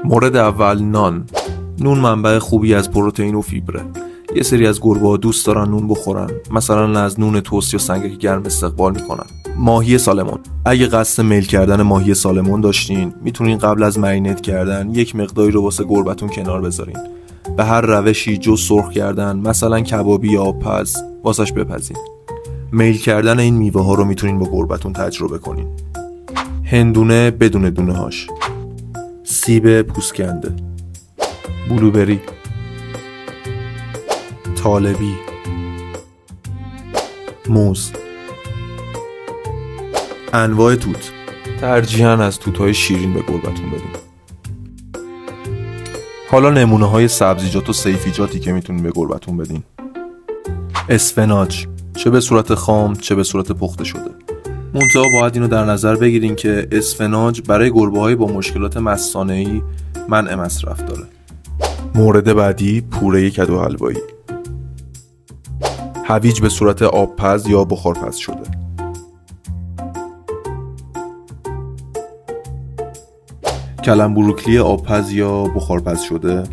مورد اول نون منبع خوبی از پروتئین و فیبره. یه سری از گربه‌ها دوست دارن نون بخورن، مثلا از نون توست یا سنگک گرم استقبال میکنن. ماهی سالمون، اگه قصد میل کردن ماهی سالمون داشتین میتونین قبل از مرینیت کردن یک مقداری رو واسه گربتون کنار بذارین. به هر روشی جز سرخ کردن، مثلا کبابی یا آبپز، واسش بپزین. میل کردن این میوه ها رو میتونین با گربتون تجربه کنین. هندونه بدون دونه هاش، سیب پوسکنده، بلوبری، طالبی، موز. انواع توت، ترجیحاً از توت‌های شیرین به گربتون بدین. حالا نمونه‌های سبزیجات و سیفیجاتی که میتونین به گربتون بدین. اسفناج، چه به صورت خام چه به صورت پخته شده. منتها باید اینو در نظر بگیرین که اسفناج برای گربه‌های با مشکلات مثانه‌ای منع مصرف داره. مورد بعدی پوره کدو حلوایی. هویج به صورت آبپز یا بخارپز شده. کلم بروکلی آبپز یا بخارپز شده.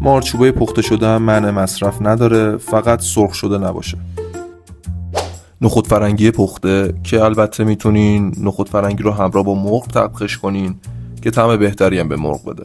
مارچوبای پخته شده هم منع مصرف نداره، فقط سرخ شده نباشه. نخود فرنگی پخته که البته میتونین نخود فرنگی رو همراه با مرغ طبخش کنین که طعم بهتری هم به مرغ بده.